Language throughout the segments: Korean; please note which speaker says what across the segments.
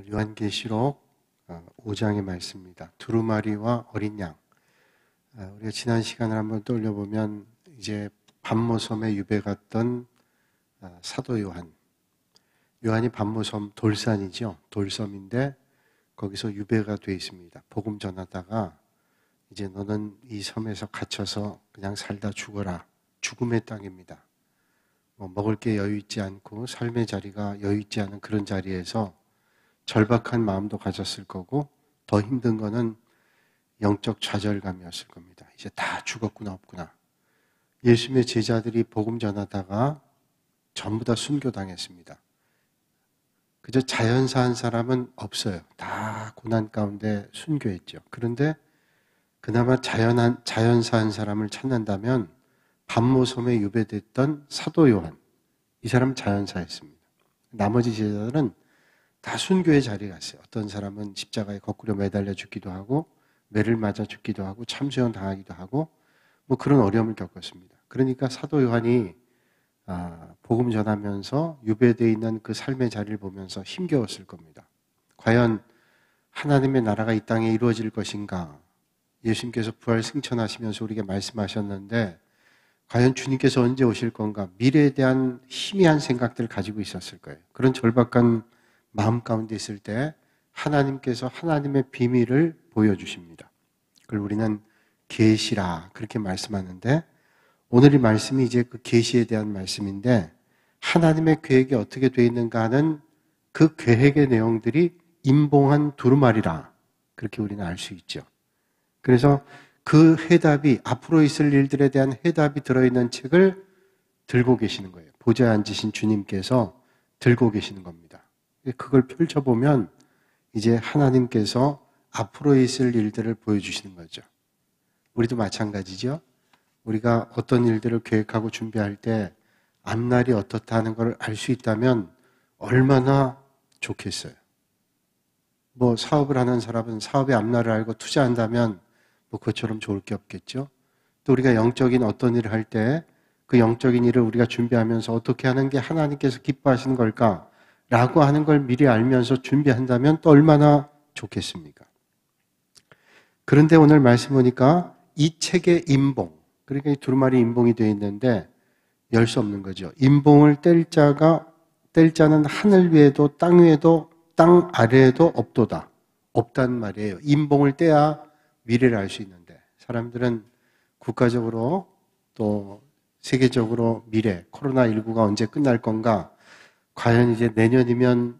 Speaker 1: 요한계시록 5장의 말씀입니다. 두루마리와 어린 양. 우리가 지난 시간을 한번 떠올려보면 이제 반모섬에 유배 갔던 사도 요한. 요한이 반모섬 돌산이죠. 돌섬인데 거기서 유배가 되어 있습니다. 복음 전하다가 이제 너는 이 섬에서 갇혀서 그냥 살다 죽어라. 죽음의 땅입니다. 먹을 게 여유 있지 않고 삶의 자리가 여유 있지 않은 그런 자리에서 절박한 마음도 가졌을 거고 더 힘든 거는 영적 좌절감이었을 겁니다. 이제 다 죽었구나 없구나. 예수님의 제자들이 복음 전하다가 전부 다 순교당했습니다. 그저 자연사한 사람은 없어요. 다 고난 가운데 순교했죠. 그런데 그나마 자연사한 사람을 찾는다면 반모섬에 유배됐던 사도 요한, 이 사람은 자연사했습니다. 나머지 제자들은 다 순교의 자리에 갔어요. 어떤 사람은 십자가에 거꾸로 매달려 죽기도 하고 매를 맞아 죽기도 하고 참수형 당하기도 하고 뭐 그런 어려움을 겪었습니다. 그러니까 사도 요한이 복음 전하면서 유배되어 있는 그 삶의 자리를 보면서 힘겨웠을 겁니다. 과연 하나님의 나라가 이 땅에 이루어질 것인가? 예수님께서 부활 승천하시면서 우리에게 말씀하셨는데 과연 주님께서 언제 오실 건가? 미래에 대한 희미한 생각들을 가지고 있었을 거예요. 그런 절박한 마음 가운데 있을 때 하나님께서 하나님의 비밀을 보여주십니다. 그걸 우리는 계시라 그렇게 말씀하는데 오늘 이 말씀이 이제 그 계시에 대한 말씀인데 하나님의 계획이 어떻게 되어 있는가 하는 그 계획의 내용들이 임봉한 두루마리라 그렇게 우리는 알 수 있죠. 그래서 그 해답이 앞으로 있을 일들에 대한 해답이 들어있는 책을 들고 계시는 거예요. 보좌에 앉으신 주님께서 들고 계시는 겁니다. 그걸 펼쳐보면 이제 하나님께서 앞으로 있을 일들을 보여주시는 거죠. 우리도 마찬가지죠. 우리가 어떤 일들을 계획하고 준비할 때 앞날이 어떻다 하는 걸 알 수 있다면 얼마나 좋겠어요. 뭐 사업을 하는 사람은 사업의 앞날을 알고 투자한다면 뭐 그것처럼 좋을 게 없겠죠. 또 우리가 영적인 어떤 일을 할 때 그 영적인 일을 우리가 준비하면서 어떻게 하는 게 하나님께서 기뻐하시는 걸까? 라고 하는 걸 미리 알면서 준비한다면 또 얼마나 좋겠습니까? 그런데 오늘 말씀 보니까 이 책의 임봉, 그러니까 이 두루마리 임봉이 되어 있는데 열 수 없는 거죠. 임봉을 뗄 자는 하늘 위에도 땅 위에도 땅 아래에도 없도다. 없단 말이에요. 임봉을 떼야 미래를 알 수 있는데 사람들은 국가적으로 또 세계적으로 미래, 코로나19가 언제 끝날 건가? 과연 이제 내년이면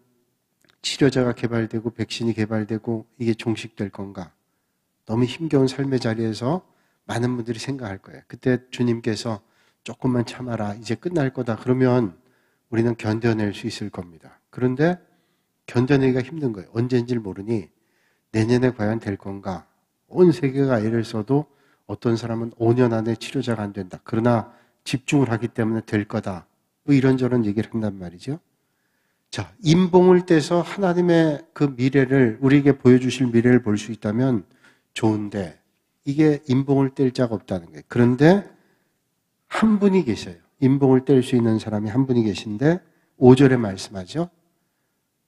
Speaker 1: 치료제가 개발되고 백신이 개발되고 이게 종식될 건가? 너무 힘겨운 삶의 자리에서 많은 분들이 생각할 거예요. 그때 주님께서 조금만 참아라. 이제 끝날 거다. 그러면 우리는 견뎌낼 수 있을 겁니다. 그런데 견뎌내기가 힘든 거예요. 언제인지를 모르니 내년에 과연 될 건가? 온 세계가 애를 써도 어떤 사람은 5년 안에 치료제가 안 된다. 그러나 집중을 하기 때문에 될 거다. 뭐 이런저런 얘기를 한단 말이죠. 자, 임봉을 떼서 하나님의 그 미래를 우리에게 보여주실 미래를 볼 수 있다면 좋은데 이게 임봉을 뗄 자가 없다는 거예요. 그런데 한 분이 계셔요. 임봉을 뗄 수 있는 사람이 한 분이 계신데 5절에 말씀하죠.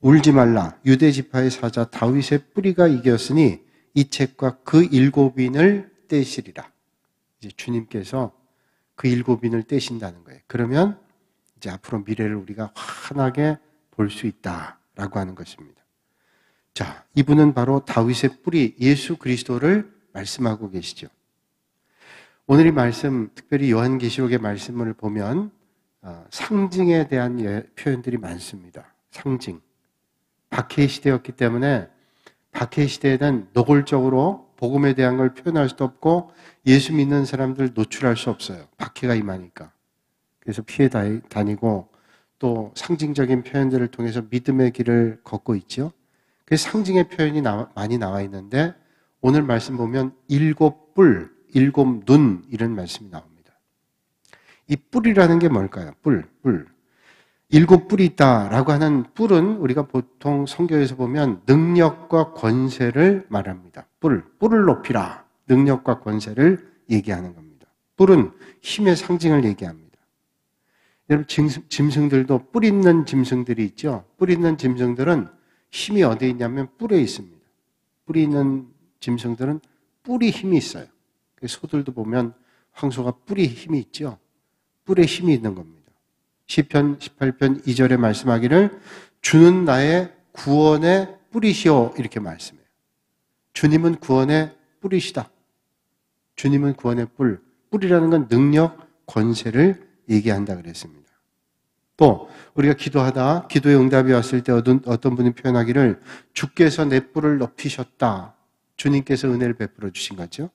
Speaker 1: 울지 말라. 유대 지파의 사자 다윗의 뿌리가 이겼으니 이 책과 그 7인을 떼시리라. 이제 주님께서 그 7인을 떼신다는 거예요. 그러면 이제 앞으로 미래를 우리가 환하게 볼 수 있다라고 하는 것입니다. 자, 이분은 바로 다윗의 뿌리 예수 그리스도를 말씀하고 계시죠. 오늘 이 말씀, 특별히 요한계시록의 말씀을 보면 상징에 대한 표현들이 많습니다. 상징. 박해 시대였기 때문에 박해 시대에는 노골적으로 복음에 대한 걸 표현할 수도 없고 예수 믿는 사람들 노출할 수 없어요. 박해가 임하니까. 그래서 피해 다니고 또 상징적인 표현들을 통해서 믿음의 길을 걷고 있죠. 그래서 상징의 표현이 많이 나와 있는데 오늘 말씀 보면 7뿔, 7눈 이런 말씀이 나옵니다. 이 뿔이라는 게 뭘까요? 뿔. 7뿔이 있다라고 하는 뿔은 우리가 보통 성경에서 보면 능력과 권세를 말합니다. 뿔을 높이라. 능력과 권세를 얘기하는 겁니다. 뿔은 힘의 상징을 얘기합니다. 여러분 짐승들도 뿔 있는 짐승들이 있죠. 뿔 있는 짐승들은 힘이 어디에 있냐면 뿔에 있습니다. 뿔이 있는 짐승들은 뿔이 힘이 있어요. 소들도 보면 황소가 뿔이 힘이 있죠. 뿔에 힘이 있는 겁니다. 시편 18편 2절에 말씀하기를 주는 나의 구원의 뿔이시오 이렇게 말씀해요. 주님은 구원의 뿔이시다. 주님은 구원의 뿔. 뿔이라는 건 능력, 권세를 얘기한다 그랬습니다. 또 우리가 기도하다 기도의 응답이 왔을 때 어떤 분이 표현하기를 주께서 내 뿔을 높이셨다. 주님께서 은혜를 베풀어 주신 거죠.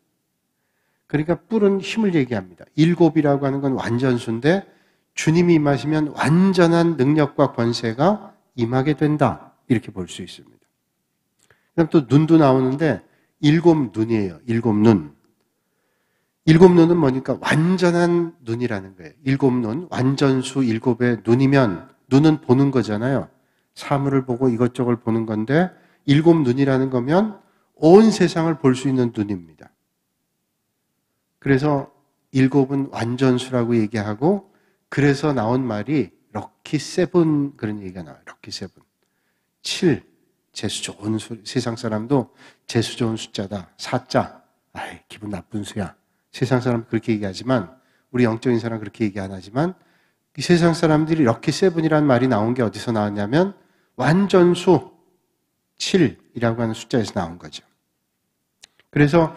Speaker 1: 그러니까 뿔은 힘을 얘기합니다. 일곱이라고 하는 건 완전수인데 주님이 임하시면 완전한 능력과 권세가 임하게 된다. 이렇게 볼 수 있습니다. 그다음 또 눈도 나오는데 일곱 눈이에요. 일곱 눈. 일곱 눈은 뭐니까 완전한 눈이라는 거예요. 일곱 눈, 완전수 일곱의 눈이면 눈은 보는 거잖아요. 사물을 보고 이것저것 보는 건데 일곱 눈이라는 거면 온 세상을 볼 수 있는 눈입니다. 그래서 일곱은 완전수라고 얘기하고 그래서 나온 말이 럭키 세븐 그런 얘기가 나와요. 럭키 세븐. 7. 재수 좋은 세상 사람도 재수 좋은 숫자다. 4자. 아이, 기분 나쁜 수야. 세상 사람 그렇게 얘기하지만 우리 영적인 사람 그렇게 얘기 안 하지만 이 세상 사람들이 럭키 세븐이라는 말이 나온 게 어디서 나왔냐면 완전수 7이라고 하는 숫자에서 나온 거죠. 그래서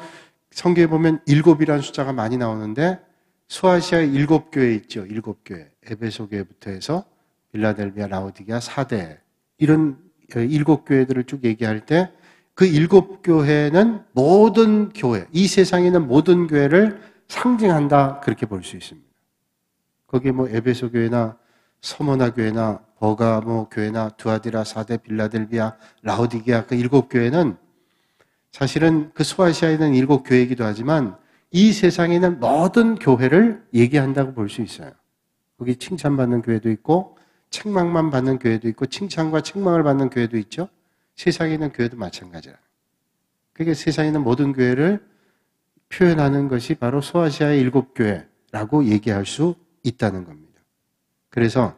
Speaker 1: 성경에 보면 7이라는 숫자가 많이 나오는데 소아시아의 7교회 있죠. 7교회. 에베소 교회부터 해서 빌라델비아, 라오디게아, 사대 이런 7교회들을 쭉 얘기할 때 그 7교회는 모든 교회, 이 세상에 있는 모든 교회를 상징한다 그렇게 볼 수 있습니다. 거기에 뭐 에베소 교회나 서머나 교회나 버가모 교회나 두아디라, 사대, 빌라델비아, 라오디게아 그 7교회는 사실은 그 소아시아에 있는 7교회이기도 하지만 이 세상에 있는 모든 교회를 얘기한다고 볼 수 있어요. 거기 칭찬받는 교회도 있고 책망만 받는 교회도 있고 칭찬과 책망을 받는 교회도 있죠. 세상에 있는 교회도 마찬가지라. 그게 세상에 있는 모든 교회를 표현하는 것이 바로 소아시아의 7교회라고 얘기할 수 있다는 겁니다. 그래서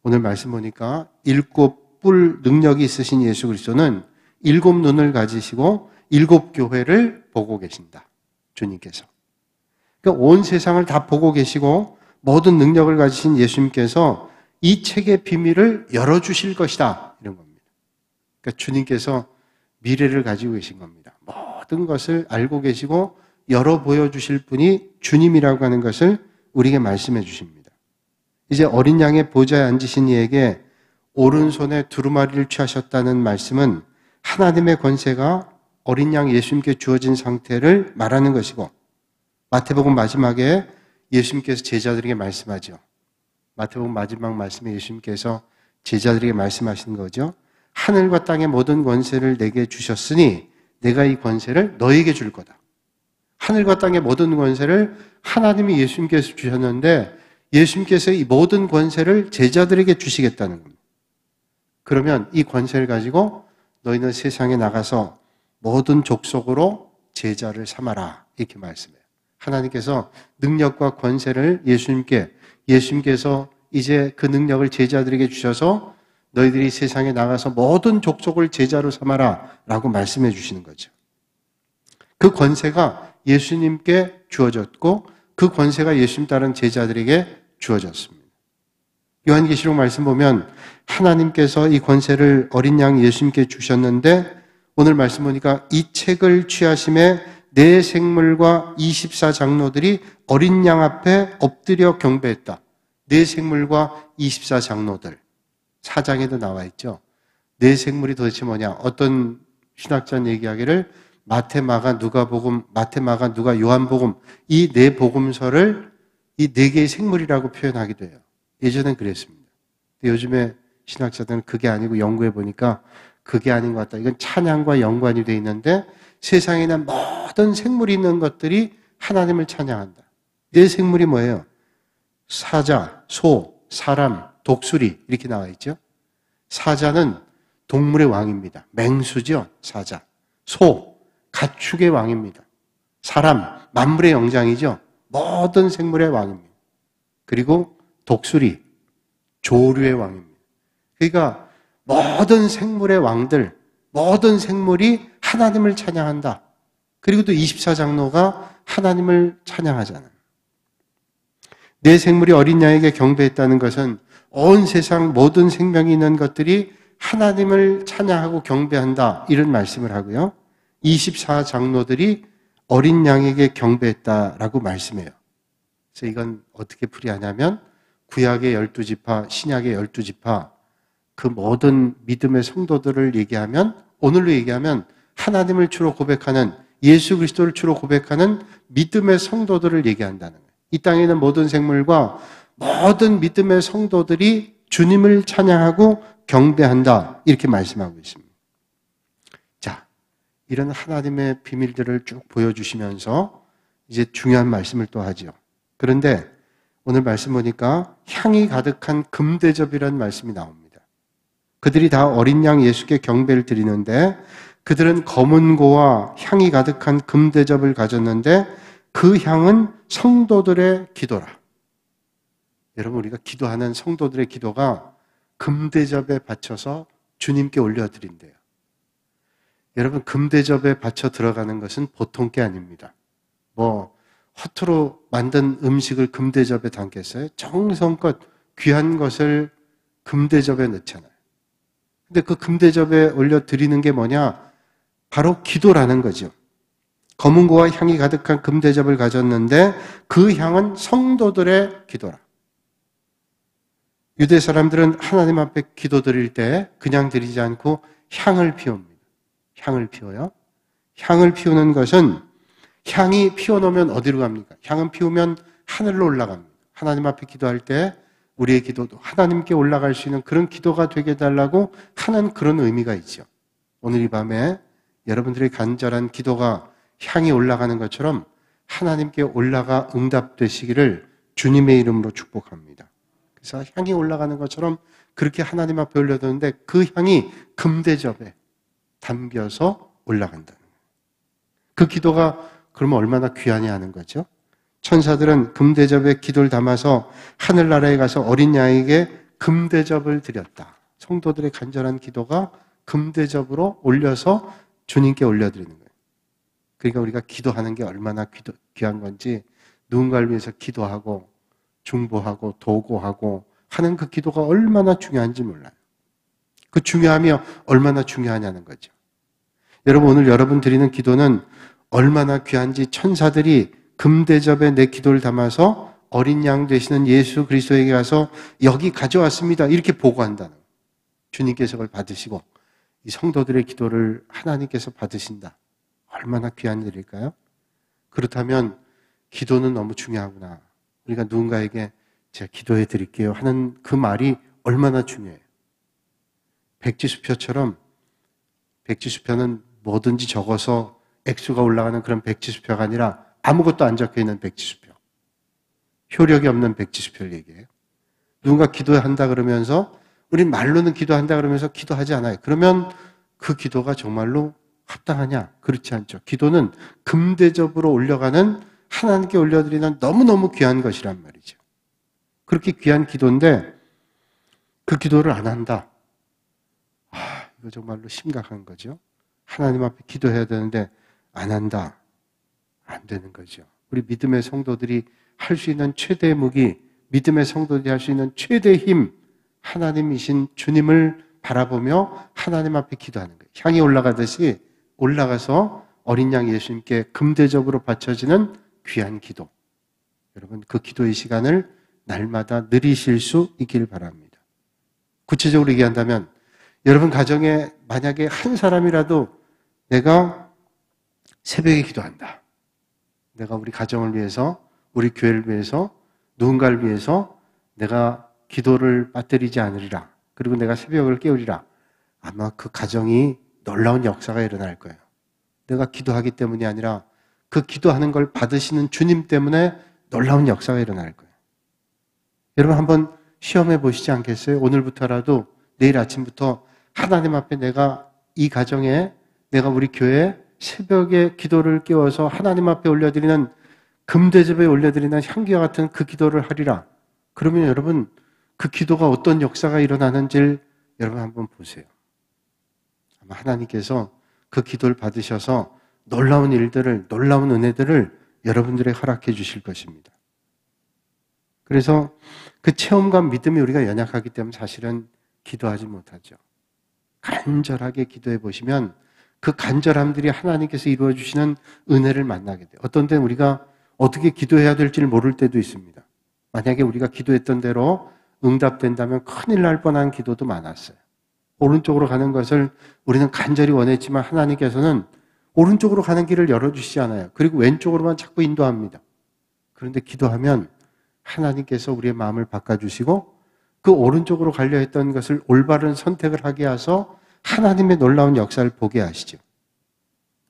Speaker 1: 오늘 말씀 보니까 7뿔 능력이 있으신 예수 그리스도는 7눈을 가지시고 7교회를 보고 계신다. 주님께서. 그러니까 온 세상을 다 보고 계시고 모든 능력을 가지신 예수님께서 이 책의 비밀을 열어주실 것이다. 이런 겁니다. 그러니까 주님께서 미래를 가지고 계신 겁니다. 모든 것을 알고 계시고 열어 보여주실 분이 주님이라고 하는 것을 우리에게 말씀해 주십니다. 이제 어린 양의 보좌에 앉으신 이에게 오른손에 두루마리를 취하셨다는 말씀은 하나님의 권세가 어린 양 예수님께 주어진 상태를 말하는 것이고 마태복음 마지막에 예수님께서 제자들에게 말씀하죠. 마태복음 마지막 말씀에 예수님께서 제자들에게 말씀하시는 거죠. 하늘과 땅의 모든 권세를 내게 주셨으니 내가 이 권세를 너에게 줄 거다. 하늘과 땅의 모든 권세를 하나님이 예수님께서 주셨는데 예수님께서 이 모든 권세를 제자들에게 주시겠다는 겁니다. 그러면 이 권세를 가지고 너희는 세상에 나가서 모든 족속으로 제자를 삼아라. 이렇게 말씀해요. 하나님께서 능력과 권세를 예수님께서 이제 그 능력을 제자들에게 주셔서 너희들이 세상에 나가서 모든 족속을 제자로 삼아라 라고 말씀해 주시는 거죠. 그 권세가 예수님께 주어졌고 그 권세가 예수님 따른 제자들에게 주어졌습니다. 요한계시록 말씀 보면 하나님께서 이 권세를 어린 양 예수님께 주셨는데 오늘 말씀 보니까 이 책을 취하심에 네 생물과 24장로들이 어린 양 앞에 엎드려 경배했다. 네 생물과 24장로들. 4장에도 나와 있죠. 네 생물이 도대체 뭐냐? 어떤 신학자는 얘기하기를 마태, 마가, 누가복음, 마태, 마가, 누가, 요한복음 이 네 복음서를 이 네 개의 생물이라고 표현하기도 해요. 예전엔 그랬습니다. 근데 요즘에 신학자들은 그게 아니고 연구해 보니까 그게 아닌 것 같다. 이건 찬양과 연관이 되어 있는데 세상에 있는 모든 생물이 있는 것들이 하나님을 찬양한다. 네 생물이 뭐예요? 사자, 소, 사람, 독수리 이렇게 나와 있죠. 사자는 동물의 왕입니다. 맹수죠. 사자. 소, 가축의 왕입니다. 사람, 만물의 영장이죠. 모든 생물의 왕입니다. 그리고 독수리, 조류의 왕입니다. 그러니까 모든 생물의 왕들, 모든 생물이 하나님을 찬양한다. 그리고 또 24장로가 하나님을 찬양하잖아요. 내 생물이 어린 양에게 경배했다는 것은 온 세상 모든 생명이 있는 것들이 하나님을 찬양하고 경배한다. 이런 말씀을 하고요. 24장로들이 어린 양에게 경배했다라고 말씀해요. 그래서 이건 어떻게 풀이하냐면 구약의 12지파, 신약의 12지파 그 모든 믿음의 성도들을 얘기하면 오늘로 얘기하면 하나님을 주로 고백하는 예수 그리스도를 주로 고백하는 믿음의 성도들을 얘기한다는 거예요. 이 땅에 있는 모든 생물과 모든 믿음의 성도들이 주님을 찬양하고 경배한다. 이렇게 말씀하고 있습니다. 자, 이런 하나님의 비밀들을 쭉 보여주시면서 이제 중요한 말씀을 또 하죠. 그런데 오늘 말씀 보니까 향이 가득한 금대접이라는 말씀이 나옵니다. 그들이 다 어린 양 예수께 경배를 드리는데 그들은 검은 고와 향이 가득한 금대접을 가졌는데 그 향은 성도들의 기도라. 여러분, 우리가 기도하는 성도들의 기도가 금대접에 바쳐서 주님께 올려드린대요. 여러분, 금대접에 바쳐 들어가는 것은 보통 게 아닙니다. 허투루 만든 음식을 금대접에 담겠어요? 정성껏 귀한 것을 금대접에 넣잖아요. 근데 그 금대접에 올려드리는 게 뭐냐? 바로 기도라는 거죠. 검은 고와 향이 가득한 금대접을 가졌는데 그 향은 성도들의 기도라. 유대 사람들은 하나님 앞에 기도 드릴 때 그냥 드리지 않고 향을 피웁니다. 향을 피워요. 향을 피우는 것은 향이 피워놓으면 어디로 갑니까? 향은 피우면 하늘로 올라갑니다. 하나님 앞에 기도할 때 우리의 기도도 하나님께 올라갈 수 있는 그런 기도가 되게 해달라고 하는 그런 의미가 있죠. 오늘 이 밤에 여러분들의 간절한 기도가 향이 올라가는 것처럼 하나님께 올라가 응답되시기를 주님의 이름으로 축복합니다. 그래서 향이 올라가는 것처럼 그렇게 하나님 앞에 올려두는데 그 향이 금대접에 담겨서 올라간다는 거예요. 그 기도가 그러면 얼마나 귀하냐 하는 거죠. 천사들은 금대접에 기도를 담아서 하늘나라에 가서 어린 양에게 금대접을 드렸다. 성도들의 간절한 기도가 금대접으로 올려서 주님께 올려드리는 거예요. 그러니까 우리가 기도하는 게 얼마나 귀한 건지 누군가를 위해서 기도하고 중보하고 도구하고 하는 그 기도가 얼마나 중요한지 몰라요. 그 중요함이 얼마나 중요하냐는 거죠. 여러분, 오늘 여러분 드리는 기도는 얼마나 귀한지 천사들이 금대접에 내 기도를 담아서 어린 양 되시는 예수 그리스도에게 가서 여기 가져왔습니다. 이렇게 보고한다는 거예요. 주님께서 그걸 받으시고 이 성도들의 기도를 하나님께서 받으신다. 얼마나 귀한 일일까요? 그렇다면 기도는 너무 중요하구나. 우리가 누군가에게 제가 기도해 드릴게요 하는 그 말이 얼마나 중요해요. 백지수표처럼 백지수표는 뭐든지 적어서 액수가 올라가는 그런 백지수표가 아니라 아무것도 안 적혀있는 백지수표. 효력이 없는 백지수표를 얘기해요. 누군가 기도한다 그러면서 우린 말로는 기도한다 그러면서 기도하지 않아요. 그러면 그 기도가 정말로 합당하냐? 그렇지 않죠. 기도는 금대접으로 올려가는 하나님께 올려드리는 너무너무 귀한 것이란 말이죠. 그렇게 귀한 기도인데 그 기도를 안 한다. 이거 정말로 심각한 거죠. 하나님 앞에 기도해야 되는데 안 한다. 안 되는 거죠. 우리 믿음의 성도들이 할 수 있는 최대의 무기, 믿음의 성도들이 할 수 있는 최대의 힘, 하나님이신 주님을 바라보며 하나님 앞에 기도하는 거예요. 향이 올라가듯이 올라가서 어린 양 예수님께 금대접으로 바쳐지는 귀한 기도. 여러분, 그 기도의 시간을 날마다 누리실 수 있길 바랍니다. 구체적으로 얘기한다면 여러분 가정에 만약에 한 사람이라도 내가 새벽에 기도한다. 내가 우리 가정을 위해서, 우리 교회를 위해서, 누군가를 위해서 내가 기도를 빠뜨리지 않으리라. 그리고 내가 새벽을 깨우리라. 아마 그 가정이 놀라운 역사가 일어날 거예요. 내가 기도하기 때문이 아니라 그 기도하는 걸 받으시는 주님 때문에 놀라운 역사가 일어날 거예요. 여러분 한번 시험해 보시지 않겠어요? 오늘부터라도 내일 아침부터 하나님 앞에 내가 이 가정에 내가 우리 교회에 새벽에 기도를 깨워서 하나님 앞에 올려드리는 금대접에 올려드리는 향기와 같은 그 기도를 하리라. 그러면 여러분 그 기도가 어떤 역사가 일어나는지를 여러분 한번 보세요. 아마 하나님께서 그 기도를 받으셔서 놀라운 일들을, 놀라운 은혜들을 여러분들에게 허락해 주실 것입니다. 그래서 그 체험과 믿음이 우리가 연약하기 때문에 사실은 기도하지 못하죠. 간절하게 기도해 보시면 그 간절함들이 하나님께서 이루어 주시는 은혜를 만나게 돼요. 어떤 때는 우리가 어떻게 기도해야 될지를 모를 때도 있습니다. 만약에 우리가 기도했던 대로 응답된다면 큰일 날 뻔한 기도도 많았어요. 오른쪽으로 가는 것을 우리는 간절히 원했지만 하나님께서는 오른쪽으로 가는 길을 열어주시지 않아요. 그리고 왼쪽으로만 자꾸 인도합니다. 그런데 기도하면 하나님께서 우리의 마음을 바꿔주시고 그 오른쪽으로 가려 했던 것을 올바른 선택을 하게 하셔서 하나님의 놀라운 역사를 보게 하시죠.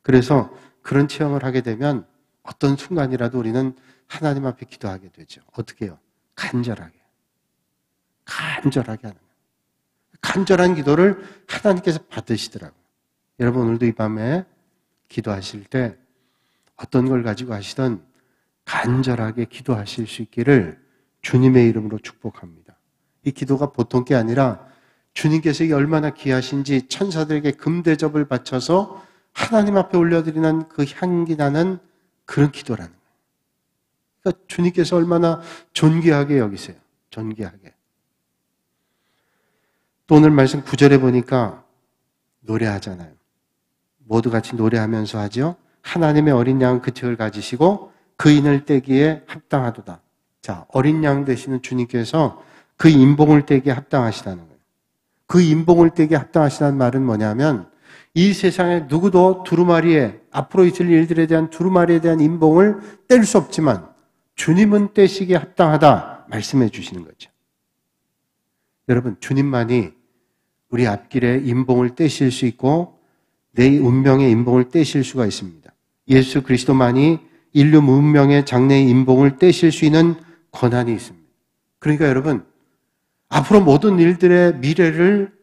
Speaker 1: 그래서 그런 체험을 하게 되면 어떤 순간이라도 우리는 하나님 앞에 기도하게 되죠. 어떻게 해요? 간절하게 하는 거예요. 간절한 기도를 하나님께서 받으시더라고요. 여러분 오늘도 이 밤에 기도하실 때 어떤 걸 가지고 하시든 간절하게 기도하실 수 있기를 주님의 이름으로 축복합니다. 이 기도가 보통 게 아니라 주님께서 이게 얼마나 귀하신지 천사들에게 금대접을 바쳐서 하나님 앞에 올려드리는 그 향기 나는 그런 기도라는 거예요. 그러니까 주님께서 얼마나 존귀하게 여기세요. 존귀하게. 또 오늘 말씀 9절에 보니까 노래하잖아요. 모두 같이 노래하면서 하죠. 하나님의 어린 양 그 척을 가지시고 그 인을 떼기에 합당하도다. 자, 어린 양 되시는 주님께서 그 인봉을 떼기에 합당하시다는 거예요. 그 인봉을 떼기에 합당하시다는 말은 뭐냐면 이 세상에 누구도 두루마리에 앞으로 있을 일들에 대한 두루마리에 대한 인봉을 뗄 수 없지만 주님은 떼시기에 합당하다 말씀해 주시는 거죠. 여러분 주님만이 우리 앞길에 인봉을 떼실 수 있고 내 운명의 인봉을 떼실 수가 있습니다. 예수 그리스도만이 인류 문명의 장래의 인봉을 떼실 수 있는 권한이 있습니다. 그러니까 여러분 앞으로 모든 일들의 미래를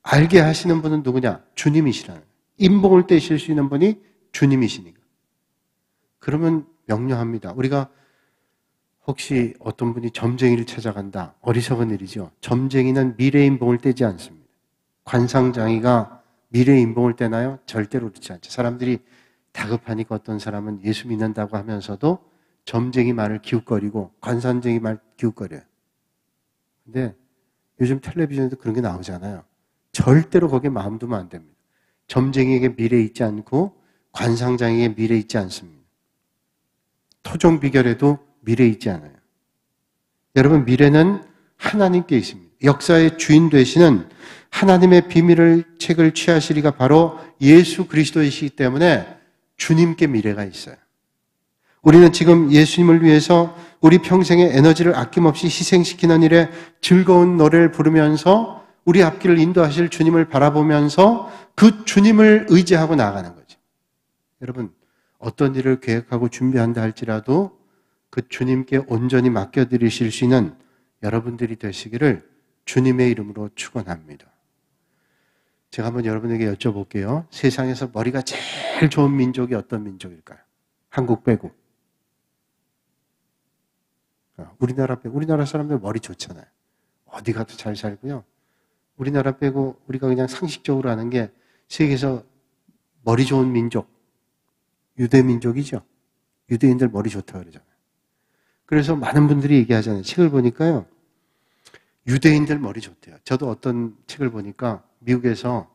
Speaker 1: 알게 하시는 분은 누구냐? 주님이시라는 거예요. 인봉을 떼실 수 있는 분이 주님이시니까. 그러면 명료합니다. 우리가 혹시 어떤 분이 점쟁이를 찾아간다. 어리석은 일이죠. 점쟁이는 미래의 인봉을 떼지 않습니다. 관상장이가 미래의 인봉을 떼나요? 절대로 그렇지 않죠. 사람들이 다급하니까 어떤 사람은 예수 믿는다고 하면서도 점쟁이 말을 기웃거리고 관상쟁이 말 기웃거려요. 근데 요즘 텔레비전에도 그런 게 나오잖아요. 절대로 거기에 마음 두면 안 됩니다. 점쟁이에게 미래 있지 않고 관상장에게 미래 있지 않습니다. 토종 비결에도 미래 있지 않아요. 여러분 미래는 하나님께 있습니다. 역사의 주인 되시는 하나님의 비밀을 책을 취하시리가 바로 예수 그리스도이시기 때문에 주님께 미래가 있어요. 우리는 지금 예수님을 위해서 우리 평생의 에너지를 아낌없이 희생시키는 일에 즐거운 노래를 부르면서 우리 앞길을 인도하실 주님을 바라보면서 그 주님을 의지하고 나아가는 거죠. 여러분 어떤 일을 계획하고 준비한다 할지라도 그 주님께 온전히 맡겨드리실 수 있는 여러분들이 되시기를 주님의 이름으로 축원합니다. 제가 한번 여러분에게 여쭤볼게요. 세상에서 머리가 제일 좋은 민족이 어떤 민족일까요? 한국 빼고. 우리나라 빼고. 우리나라 사람들 머리 좋잖아요. 어디 가도 잘 살고요. 우리나라 빼고 우리가 그냥 상식적으로 하는 게 세계에서 머리 좋은 민족, 유대 민족이죠. 유대인들 머리 좋다고 그러잖아요. 그래서 많은 분들이 얘기하잖아요. 책을 보니까요. 유대인들 머리 좋대요. 저도 어떤 책을 보니까 미국에서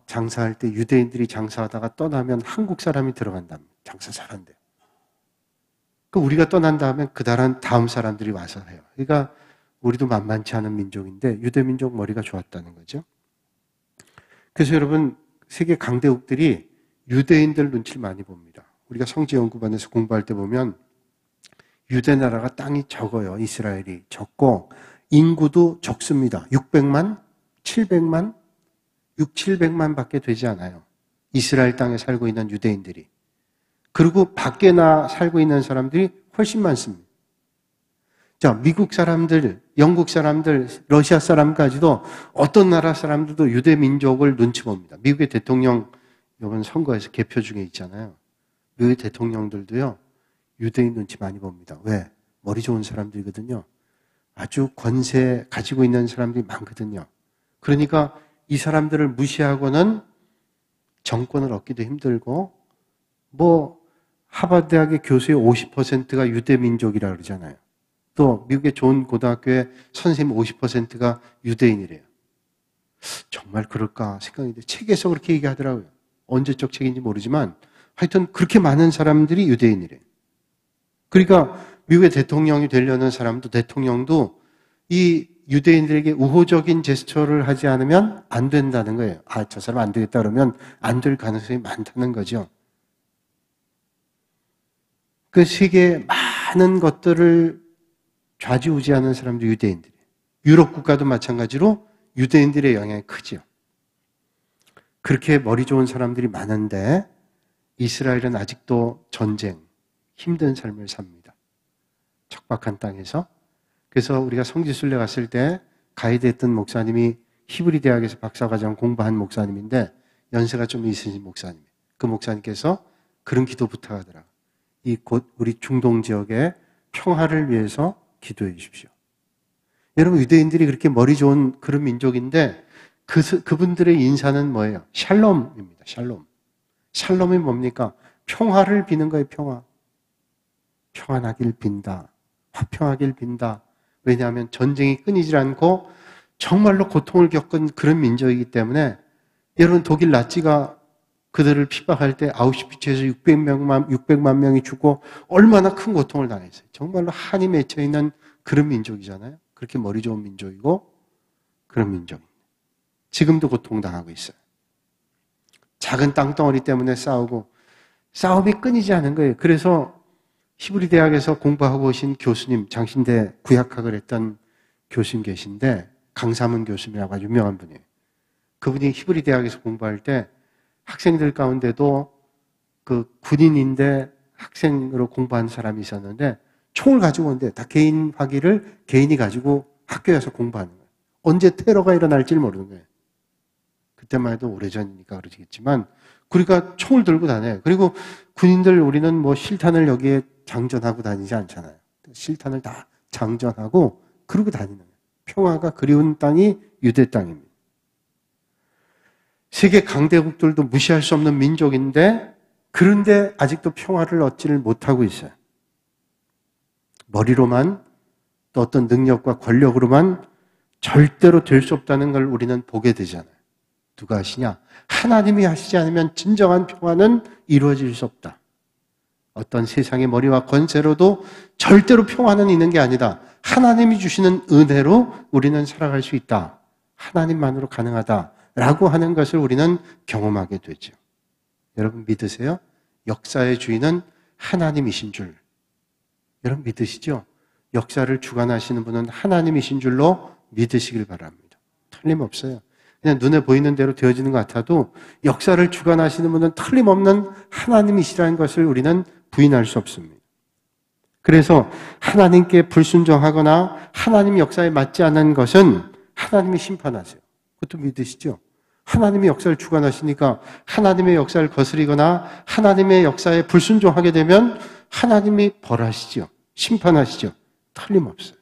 Speaker 1: 장사할 때 유대인들이 장사하다가 떠나면 한국 사람이 들어간답니다. 장사 잘한대요. 그 우리가 떠난 다음에 다음 사람들이 와서 해요. 그러니까 우리도 만만치 않은 민족인데 유대 민족 머리가 좋았다는 거죠. 그래서 여러분 세계 강대국들이 유대인들 눈치를 많이 봅니다. 우리가 성지연구반에서 공부할 때 보면 유대 나라가 땅이 적어요. 이스라엘이 적고 인구도 적습니다. 600만, 700만, 700만 밖에 되지 않아요. 이스라엘 땅에 살고 있는 유대인들이. 그리고 밖에 살고 있는 사람들이 훨씬 많습니다. 자, 미국 사람들, 영국 사람들, 러시아 사람까지도 어떤 나라 사람들도 유대 민족을 눈치 봅니다. 미국의 대통령 이번 선거에서 개표 중에 있잖아요. 미국의 대통령들도요. 유대인 눈치 많이 봅니다. 왜? 머리 좋은 사람들이거든요. 아주 권세 가지고 있는 사람들이 많거든요. 그러니까 이 사람들을 무시하고는 정권을 얻기도 힘들고, 뭐 하버드 대학의 교수의 50%가 유대민족이라고 그러잖아요. 또 미국의 좋은 고등학교의 선생님 50%가 유대인이래요. 정말 그럴까 생각인데 책에서 그렇게 얘기하더라고요. 언제적 책인지 모르지만 하여튼 그렇게 많은 사람들이 유대인이래요. 그러니까 미국의 대통령이 되려는 사람도 대통령도 이 유대인들에게 우호적인 제스처를 하지 않으면 안 된다는 거예요. 아, 저 사람 안 되겠다 그러면 안 될 가능성이 많다는 거죠. 그 세계의 많은 것들을 좌지우지하는 사람도 유대인들이에요. 유럽 국가도 마찬가지로 유대인들의 영향이 크죠. 그렇게 머리 좋은 사람들이 많은데 이스라엘은 아직도 전쟁, 힘든 삶을 삽니다. 척박한 땅에서. 그래서 우리가 성지순례 갔을 때 가이드했던 목사님이 히브리 대학에서 박사과정 공부한 목사님인데 연세가 좀 있으신 목사님. 그 목사님께서 그런 기도 부탁하더라고요. 이 곧 우리 중동 지역의 평화를 위해서 기도해 주십시오. 여러분, 유대인들이 그렇게 머리 좋은 그런 민족인데 그분들의 인사는 뭐예요? 샬롬입니다. 샬롬. 샬롬이 뭡니까? 평화를 비는 거예요. 평화. 평안하길 빈다. 화평하길 빈다. 왜냐하면 전쟁이 끊이질 않고 정말로 고통을 겪은 그런 민족이기 때문에 여러분 독일 나치가 그들을 핍박할 때 아우슈비츠에서 600만 명이 죽고 얼마나 큰 고통을 당했어요. 정말로 한이 맺혀 있는 그런 민족이잖아요. 그렇게 머리 좋은 민족이고 그런 민족입니다. 지금도 고통당하고 있어요. 작은 땅덩어리 때문에 싸우고 싸움이 끊이지 않은 거예요. 그래서 히브리 대학에서 공부하고 오신 교수님, 장신대 구약학을 했던 교수님 계신데 강사문 교수님이라고 아주 유명한 분이에요. 그분이 히브리 대학에서 공부할 때 학생들 가운데도 그 군인인데 학생으로 공부한 사람이 있었는데 총을 가지고 오는데 다 개인 화기를 개인이 가지고 학교에 와서 공부하는 거예요. 언제 테러가 일어날지를 모르는 거예요. 그때만 해도 오래전이니까 그러시겠지만 그러니까 총을 들고 다녀요. 그리고 군인들 우리는 뭐 실탄을 여기에 장전하고 다니지 않잖아요. 실탄을 다 장전하고 그러고 다니는 거예요. 평화가 그리운 땅이 유대 땅입니다. 세계 강대국들도 무시할 수 없는 민족인데 그런데 아직도 평화를 얻지를 못하고 있어요. 머리로만 또 어떤 능력과 권력으로만 절대로 될 수 없다는 걸 우리는 보게 되잖아요. 누가 하시냐? 하나님이 하시지 않으면 진정한 평화는 이루어질 수 없다. 어떤 세상의 머리와 권세로도 절대로 평화는 있는 게 아니다. 하나님이 주시는 은혜로 우리는 살아갈 수 있다. 하나님만으로 가능하다라고 하는 것을 우리는 경험하게 되죠. 여러분 믿으세요? 역사의 주인은 하나님이신 줄. 여러분 믿으시죠? 역사를 주관하시는 분은 하나님이신 줄로 믿으시길 바랍니다. 틀림없어요. 그냥 눈에 보이는 대로 되어지는 것 같아도 역사를 주관하시는 분은 틀림없는 하나님이시라는 것을 우리는 부인할 수 없습니다. 그래서 하나님께 불순종하거나 하나님 역사에 맞지 않는 것은 하나님이 심판하세요. 그것도 믿으시죠? 하나님의 역사를 주관하시니까 하나님의 역사를 거스리거나 하나님의 역사에 불순종하게 되면 하나님이 벌하시죠. 심판하시죠. 틀림없어요.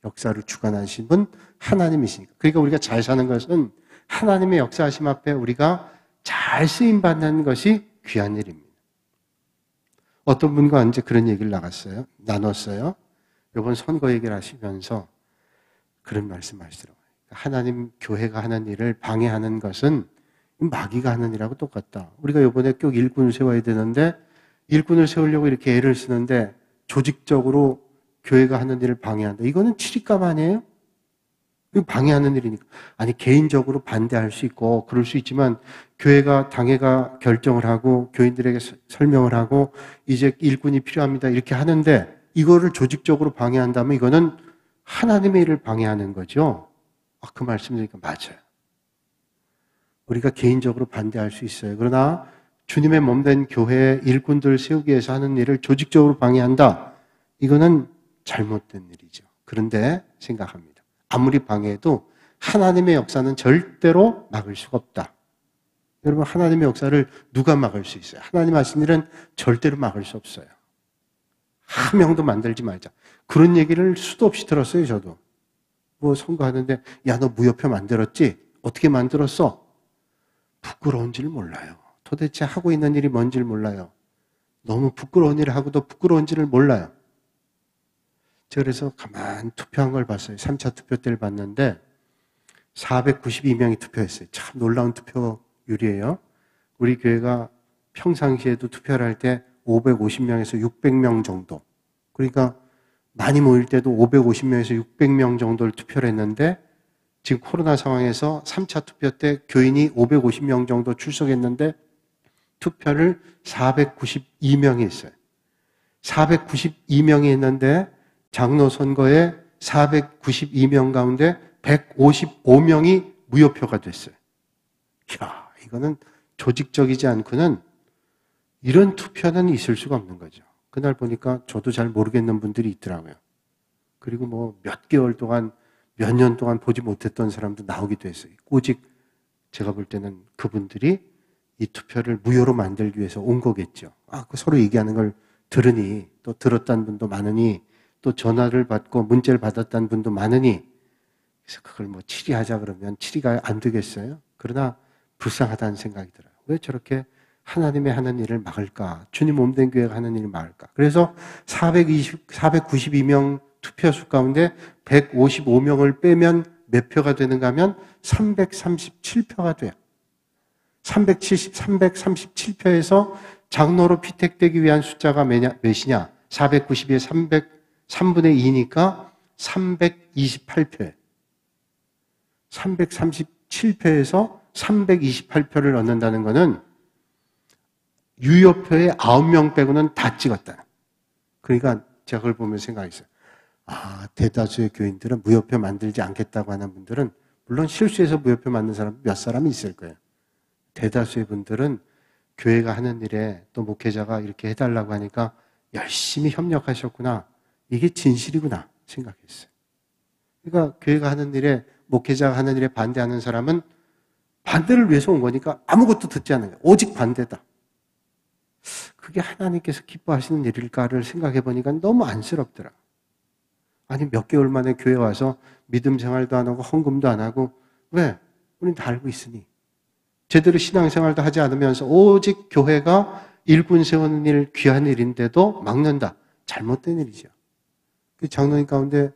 Speaker 1: 역사를 주관하신 분 하나님이시니까. 그러니까 우리가 잘 사는 것은 하나님의 역사하심 앞에 우리가 잘 쓰임받는 것이 귀한 일입니다. 어떤 분과 언제 그런 얘기를 나눴어요. 이번 선거 얘기를 하시면서 그런 말씀 하시더라고요. 하나님 교회가 하는 일을 방해하는 것은 마귀가 하는 일하고 똑같다. 우리가 이번에 꼭 일꾼을 세워야 되는데 일꾼을 세우려고 이렇게 애를 쓰는데 조직적으로 교회가 하는 일을 방해한다. 이거는 치리값 아니에요? 이거 방해하는 일이니까. 아니 개인적으로 반대할 수 있고 그럴 수 있지만 교회가 당회가 결정을 하고 교인들에게 설명을 하고 이제 일꾼이 필요합니다. 이렇게 하는데 이거를 조직적으로 방해한다면 이거는 하나님의 일을 방해하는 거죠. 그 말씀 드리니까 맞아요. 우리가 개인적으로 반대할 수 있어요. 그러나 주님의 몸된 교회의 일꾼들을 세우기 위해서 하는 일을 조직적으로 방해한다. 이거는 잘못된 일이죠. 그런데 생각합니다. 아무리 방해해도 하나님의 역사는 절대로 막을 수가 없다. 여러분 하나님의 역사를 누가 막을 수 있어요? 하나님 하신 일은 절대로 막을 수 없어요. 한 명도 만들지 말자. 그런 얘기를 수도 없이 들었어요. 저도. 뭐 선거하는데 야, 너 무효표 만들었지? 어떻게 만들었어? 부끄러운지를 몰라요. 도대체 하고 있는 일이 뭔지를 몰라요. 너무 부끄러운 일을 하고도 부끄러운지를 몰라요. 제가 그래서 가만 투표한 걸 봤어요. 3차 투표 때를 봤는데 492명이 투표했어요. 참 놀라운 투표율이에요. 우리 교회가 평상시에도 투표를 할 때 550명에서 600명 정도. 그러니까 많이 모일 때도 550명에서 600명 정도를 투표를 했는데 지금 코로나 상황에서 3차 투표 때 교인이 550명 정도 출석했는데 투표를 492명이 했어요. 492명이 했는데 장로 선거에 492명 가운데 155명이 무효표가 됐어요. 이야, 이거는 조직적이지 않고는 이런 투표는 있을 수가 없는 거죠. 그날 보니까 저도 잘 모르겠는 분들이 있더라고요. 그리고 뭐 몇 개월 동안, 몇 년 동안 보지 못했던 사람도 나오기도 했어요. 오직 제가 볼 때는 그분들이 이 투표를 무효로 만들기 위해서 온 거겠죠. 그 서로 얘기하는 걸 들으니, 또 들었다는 분도 많으니, 또 전화를 받고 문자를 받았다는 분도 많으니, 그래서 그걸 뭐 치리하자 그러면 치리가 안 되겠어요? 그러나 불쌍하다는 생각이 들어요. 왜 저렇게 하나님의 하는 일을 막을까? 주님 몸된 교회가 하는 일을 막을까? 그래서 492명 투표수 가운데 155명을 빼면 몇 표가 되는가 하면 337표가 돼요. 337표에서 장로로 피택되기 위한 숫자가 몇이냐? 492에 3분의 2니까 328표예요. 337표에서 328표를 얻는다는 것은 유효표에 9명 빼고는 다 찍었다. 그러니까 제가 그걸 보면 생각했어요. 대다수의 교인들은 무효표 만들지 않겠다고 하는 분들은 물론 실수해서 무효표 만든 사람 몇 사람이 있을 거예요. 대다수의 분들은 교회가 하는 일에 또 목회자가 이렇게 해달라고 하니까 열심히 협력하셨구나. 이게 진실이구나 생각했어요. 그러니까 교회가 하는 일에 목회자가 하는 일에 반대하는 사람은 반대를 위해서 온 거니까 아무것도 듣지 않는 거예요. 오직 반대다. 그게 하나님께서 기뻐하시는 일일까를 생각해 보니까 너무 안쓰럽더라. 아니 몇 개월 만에 교회 와서 믿음 생활도 안 하고 헌금도 안 하고 왜? 우리는 다 알고 있으니. 제대로 신앙생활도 하지 않으면서 오직 교회가 일꾼 세우는 일, 귀한 일인데도 막는다. 잘못된 일이죠. 그 장로님 가운데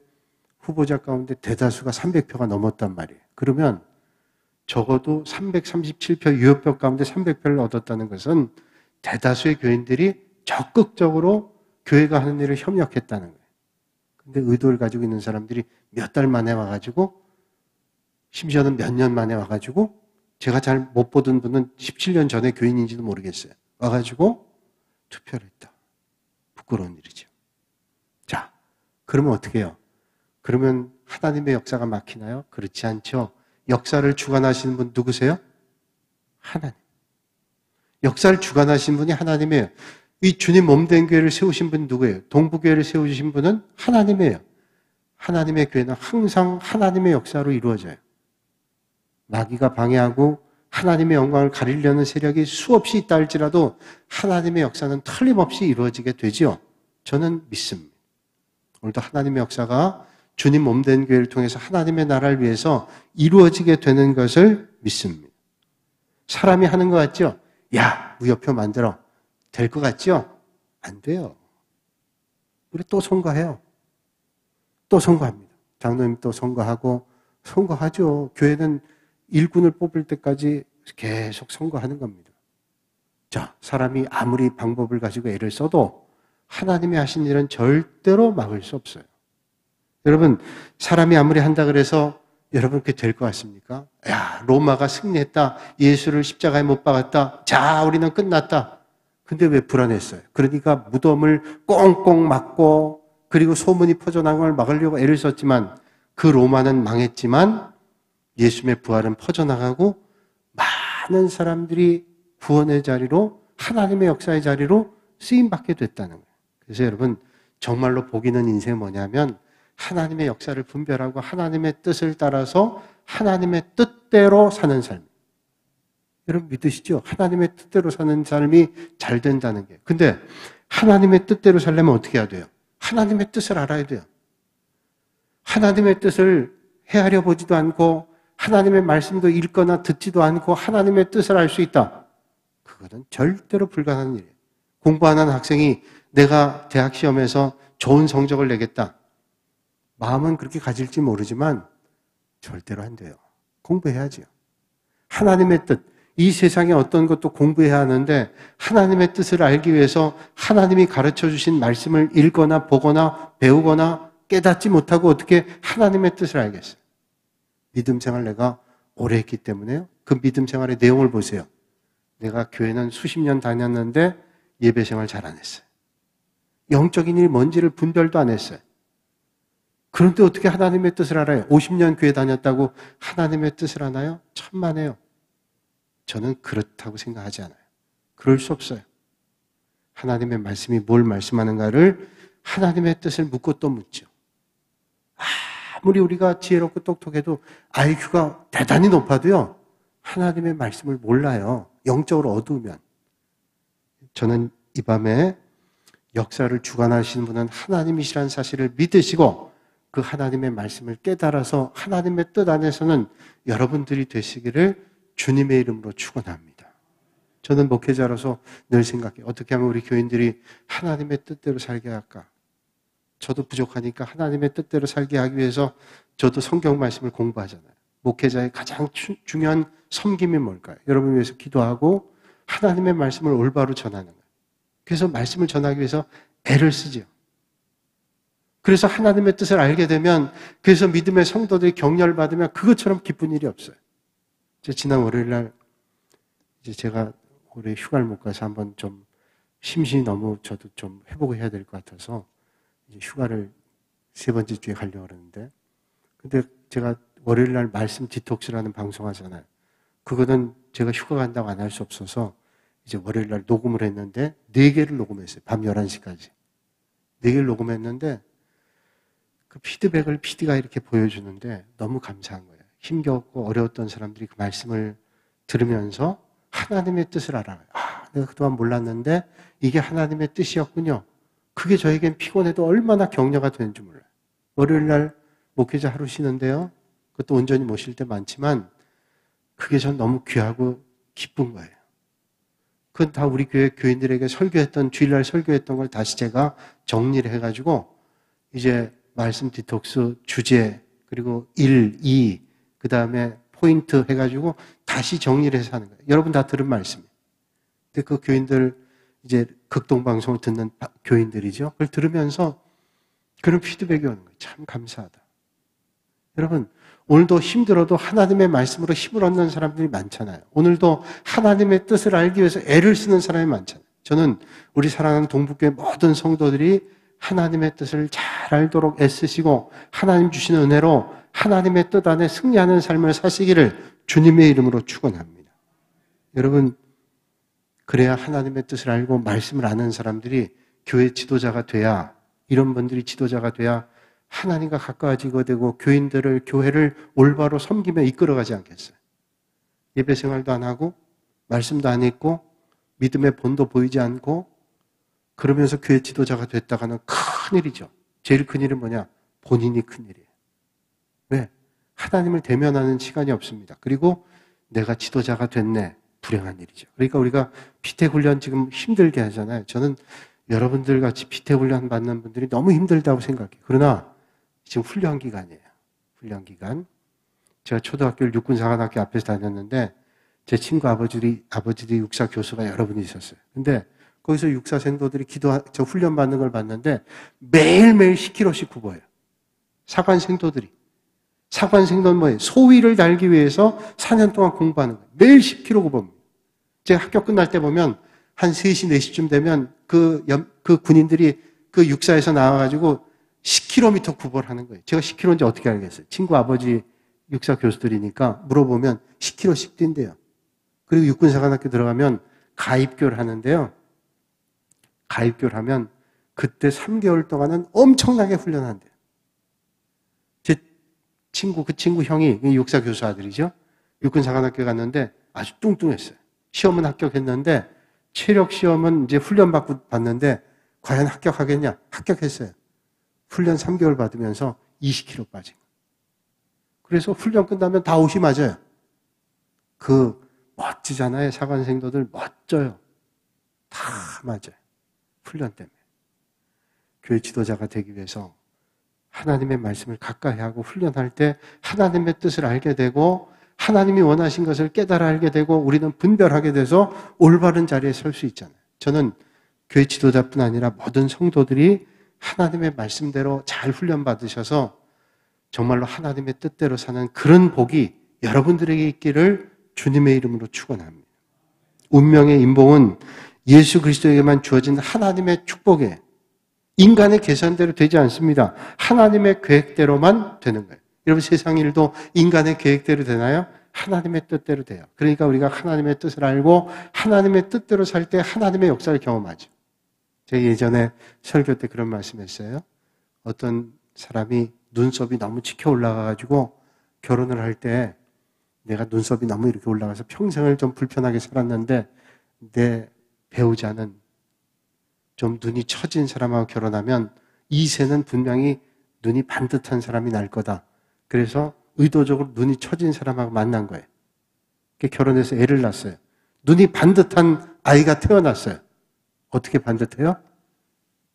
Speaker 1: 후보자 가운데 대다수가 300표가 넘었단 말이에요. 그러면 적어도 337표 유효표 가운데 300표를 얻었다는 것은 대다수의 교인들이 적극적으로 교회가 하는 일을 협력했다는 거예요. 근데 의도를 가지고 있는 사람들이 몇 달 만에 와가지고 심지어는 몇 년 만에 와가지고 제가 잘 못 보던 분은 17년 전에 교인인지도 모르겠어요. 와가지고 투표를 했다. 부끄러운 일이죠. 자, 그러면 어떻게 해요? 그러면 하나님의 역사가 막히나요? 그렇지 않죠. 역사를 주관하시는 분 누구세요? 하나님. 역사를 주관하신 분이 하나님이에요. 이 주님 몸된 교회를 세우신 분이 누구예요? 동부교회를 세우신 분은 하나님이에요. 하나님의 교회는 항상 하나님의 역사로 이루어져요. 마귀가 방해하고 하나님의 영광을 가리려는 세력이 수없이 있다 할지라도 하나님의 역사는 틀림없이 이루어지게 되지요. 저는 믿습니다. 오늘도 하나님의 역사가 주님 몸된 교회를 통해서 하나님의 나라를 위해서 이루어지게 되는 것을 믿습니다. 사람이 하는 것 같죠? 야, 무효표 만들어. 될 것 같죠? 안 돼요. 우리 또 선거해요. 또 선거합니다. 장로님 또 선거하고 선거하죠. 교회는 일꾼을 뽑을 때까지 계속 선거하는 겁니다. 자, 사람이 아무리 방법을 가지고 애를 써도 하나님이 하신 일은 절대로 막을 수 없어요. 여러분, 사람이 아무리 한다 그래서 여러분 그게 될 것 같습니까? 야, 로마가 승리했다. 예수를 십자가에 못 박았다. 자, 우리는 끝났다. 근데 왜 불안했어요? 그러니까 무덤을 꽁꽁 막고 그리고 소문이 퍼져나간 걸 막으려고 애를 썼지만 그 로마는 망했지만 예수님의 부활은 퍼져나가고 많은 사람들이 구원의 자리로 하나님의 역사의 자리로 쓰임받게 됐다는 거예요. 그래서 여러분 정말로 복 있는 인생이 뭐냐면 하나님의 역사를 분별하고 하나님의 뜻을 따라서 하나님의 뜻대로 사는 삶. 여러분 믿으시죠? 하나님의 뜻대로 사는 삶이 잘 된다는 게. 근데 하나님의 뜻대로 살려면 어떻게 해야 돼요? 하나님의 뜻을 알아야 돼요. 하나님의 뜻을 헤아려 보지도 않고 하나님의 말씀도 읽거나 듣지도 않고 하나님의 뜻을 알 수 있다. 그거는 절대로 불가능한 일이에요. 공부하는 학생이 내가 대학 시험에서 좋은 성적을 내겠다. 마음은 그렇게 가질지 모르지만 절대로 안 돼요. 공부해야지요. 하나님의 뜻, 이 세상에 어떤 것도 공부해야 하는데 하나님의 뜻을 알기 위해서 하나님이 가르쳐 주신 말씀을 읽거나 보거나 배우거나 깨닫지 못하고 어떻게 하나님의 뜻을 알겠어요? 믿음 생활 내가 오래 했기 때문에요. 그 믿음 생활의 내용을 보세요. 내가 교회는 수십 년 다녔는데 예배 생활 잘 안 했어요. 영적인 일이 뭔지를 분별도 안 했어요. 그런데 어떻게 하나님의 뜻을 알아요? 50년 교회 다녔다고 하나님의 뜻을 아나요? 천만에요. 저는 그렇다고 생각하지 않아요. 그럴 수 없어요. 하나님의 말씀이 뭘 말씀하는가를 하나님의 뜻을 묻고 또 묻죠. 아무리 우리가 지혜롭고 똑똑해도 IQ가 대단히 높아도요. 하나님의 말씀을 몰라요. 영적으로 어두우면. 저는 이 밤에 역사를 주관하시는 분은 하나님이시라는 사실을 믿으시고 그 하나님의 말씀을 깨달아서 하나님의 뜻 안에서는 여러분들이 되시기를 주님의 이름으로 축원합니다. 저는 목회자로서 늘 생각해요. 어떻게 하면 우리 교인들이 하나님의 뜻대로 살게 할까? 저도 부족하니까 하나님의 뜻대로 살게 하기 위해서 저도 성경 말씀을 공부하잖아요. 목회자의 가장 중요한 섬김이 뭘까요? 여러분 위해서 기도하고 하나님의 말씀을 올바로 전하는 거예요. 그래서 말씀을 전하기 위해서 애를 쓰죠. 그래서 하나님의 뜻을 알게 되면 그래서 믿음의 성도들이 격려를 받으면 그것처럼 기쁜 일이 없어요. 지난 월요일 날 이제 제가 올해 휴가를 못 가서 한번 좀 심신이 너무 저도 좀 회복을 해야 될 것 같아서 이제 휴가를 3번째 주에 가려고 그러는데 근데 제가 월요일 날 말씀 디톡스라는 방송 하잖아요. 그거는 제가 휴가 간다고 안 할 수 없어서 이제 월요일 날 녹음을 했는데 4개를 녹음했어요. 밤 11시까지. 4개를 녹음했는데 그 피드백을 PD가 이렇게 보여주는데 너무 감사한 거예요. 힘겹고 어려웠던 사람들이 그 말씀을 들으면서 하나님의 뜻을 알아요. 내가 그동안 몰랐는데 이게 하나님의 뜻이었군요. 그게 저에겐 피곤해도 얼마나 격려가 되는지 몰라요. 월요일 날 목회자 하루 쉬는데요. 그것도 온전히 못 쉴 때 많지만 그게 전 너무 귀하고 기쁜 거예요. 그건 다 우리 교회 교인들에게 설교했던 주일날 설교했던 걸 다시 제가 정리를 해가지고 이제 말씀 디톡스 주제 그리고 1, 2 그 다음에 포인트 해가지고 다시 정리를 해서 하는 거예요. 여러분 다 들은 말씀이에요. 근데 그 교인들 이제 극동방송을 듣는 교인들이죠. 그걸 들으면서 그런 피드백이 오는 거예요. 참 감사하다. 여러분 오늘도 힘들어도 하나님의 말씀으로 힘을 얻는 사람들이 많잖아요. 오늘도 하나님의 뜻을 알기 위해서 애를 쓰는 사람이 많잖아요. 저는 우리 사랑하는 동북교회 모든 성도들이 하나님의 뜻을 잘 알도록 애쓰시고 하나님 주시는 은혜로 하나님의 뜻 안에 승리하는 삶을 사시기를 주님의 이름으로 축원합니다. 여러분 그래야 하나님의 뜻을 알고 말씀을 아는 사람들이 교회 지도자가 돼야 이런 분들이 지도자가 돼야 하나님과 가까워지게 되고 교인들을 교회를 올바로 섬기며 이끌어가지 않겠어요. 예배 생활도 안 하고 말씀도 안 읽고 믿음의 본도 보이지 않고 그러면서 교회 지도자가 됐다가는 큰일이죠. 제일 큰일은 뭐냐? 본인이 큰일이에요. 왜? 하나님을 대면하는 시간이 없습니다. 그리고 내가 지도자가 됐네. 불행한 일이죠. 그러니까 우리가 피택 훈련 지금 힘들게 하잖아요. 저는 여러분들 같이 피택 훈련 받는 분들이 너무 힘들다고 생각해요. 그러나 지금 훈련 기간이에요. 훈련 기간. 제가 초등학교를 육군사관학교 앞에서 다녔는데 제 친구 아버지들이 육사 교수가 여러 분이 있었어요. 근데 거기서 육사 생도들이 저 훈련 받는 걸 봤는데 매일매일 10km씩 굽어요. 사관 생도들이. 사관 생도는 뭐예요? 소위를 달기 위해서 4년 동안 공부하는 거예요. 매일 10km 굽어요. 제가 학교 끝날 때 보면 한 3시, 4시쯤 되면 그 군인들이 그 육사에서 나와가지고 10km 굽어를 하는 거예요. 제가 10km인지 어떻게 알겠어요? 친구 아버지 육사 교수들이니까 물어보면 10km씩 뛴대요. 그리고 육군사관학교 들어가면 가입교를 하는데요. 가입교를 하면 그때 3개월 동안은 엄청나게 훈련한대요. 제 친구, 그 친구 형이 육사 교수 아들이죠. 육군사관학교 갔는데 아주 뚱뚱했어요. 시험은 합격했는데 체력 시험은 이제 훈련 받고 봤는데 과연 합격하겠냐? 합격했어요. 훈련 3개월 받으면서 20kg 빠진 거예요. 그래서 훈련 끝나면 다 옷이 맞아요. 그 멋지잖아요. 사관생도들 멋져요. 다 맞아요. 훈련 때문에. 교회 지도자가 되기 위해서 하나님의 말씀을 가까이 하고 훈련할 때 하나님의 뜻을 알게 되고 하나님이 원하신 것을 깨달아 알게 되고 우리는 분별하게 돼서 올바른 자리에 설 수 있잖아요. 저는 교회 지도자뿐 아니라 모든 성도들이 하나님의 말씀대로 잘 훈련받으셔서 정말로 하나님의 뜻대로 사는 그런 복이 여러분들에게 있기를 주님의 이름으로 축원합니다. 운명의 인봉은 예수 그리스도에게만 주어진 하나님의 축복이에요. 인간의 계산대로 되지 않습니다. 하나님의 계획대로만 되는 거예요. 여러분 세상 일도 인간의 계획대로 되나요? 하나님의 뜻대로 돼요. 그러니까 우리가 하나님의 뜻을 알고 하나님의 뜻대로 살 때 하나님의 역사를 경험하죠. 제가 예전에 설교 때 그런 말씀했어요. 어떤 사람이 눈썹이 너무 치켜 올라가가지고 결혼을 할 때 내가 눈썹이 너무 이렇게 올라가서 평생을 좀 불편하게 살았는데 내 배우자는 좀 눈이 처진 사람하고 결혼하면 이 세는 분명히 눈이 반듯한 사람이 날 거다. 그래서 의도적으로 눈이 처진 사람하고 만난 거예요. 결혼해서 애를 낳았어요. 눈이 반듯한 아이가 태어났어요. 어떻게 반듯해요?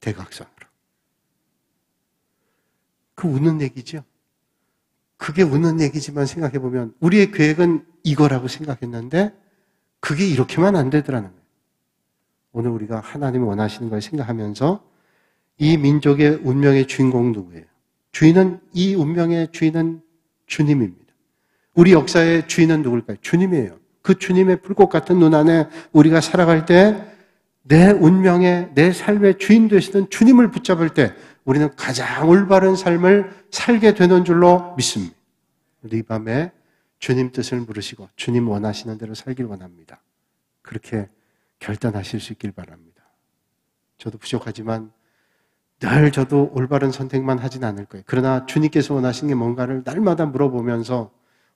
Speaker 1: 대각선으로. 그 우는 얘기죠. 그게 우는 얘기지만 생각해보면 우리의 계획은 이거라고 생각했는데 그게 이렇게만 안 되더라는 거예요. 오늘 우리가 하나님이 원하시는 걸 생각하면서 이 민족의 운명의 주인공은 누구예요? 이 운명의 주인은 주님입니다. 우리 역사의 주인은 누굴까요? 주님이에요. 그 주님의 불꽃 같은 눈 안에 우리가 살아갈 때 내 운명의, 내 삶의 주인 되시는 주님을 붙잡을 때 우리는 가장 올바른 삶을 살게 되는 줄로 믿습니다. 이 밤에 주님 뜻을 물으시고 주님 원하시는 대로 살길 원합니다. 그렇게 결단하실 수 있길 바랍니다. 저도 부족하지만 늘 저도 올바른 선택만 하진 않을 거예요. 그러나 주님께서 원하시는 게 뭔가를 날마다 물어보면서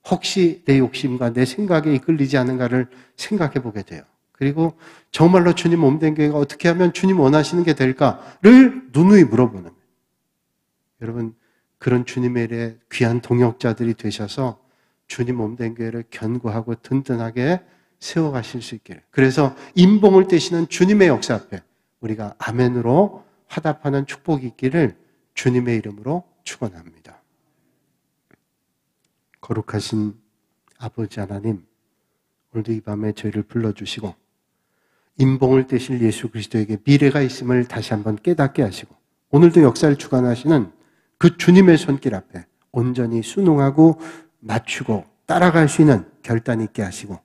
Speaker 1: 혹시 내 욕심과 내 생각에 이끌리지 않은가를 생각해 보게 돼요. 그리고 정말로 주님 몸된 교회가 어떻게 하면 주님 원하시는 게 될까를 누누이 물어보는 거예요. 여러분 그런 주님의 일에 귀한 동역자들이 되셔서 주님 몸된 교회를 견고하고 든든하게 세워가실 수 있기를. 그래서 인봉을 떼시는 주님의 역사 앞에 우리가 아멘으로 화답하는 축복이 있기를 주님의 이름으로 축원합니다. 거룩하신 아버지 하나님, 오늘도 이 밤에 저희를 불러주시고 인봉을 떼실 예수 그리스도에게 미래가 있음을 다시 한번 깨닫게 하시고 오늘도 역사를 주관하시는 그 주님의 손길 앞에 온전히 순응하고 맞추고 따라갈 수 있는 결단 있게 하시고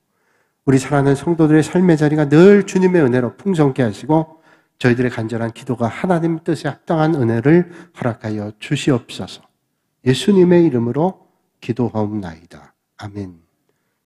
Speaker 1: 우리 사랑하는 성도들의 삶의 자리가 늘 주님의 은혜로 풍성케 하시고 저희들의 간절한 기도가 하나님 뜻에 합당한 은혜를 허락하여 주시옵소서. 예수님의 이름으로 기도하옵나이다. 아멘.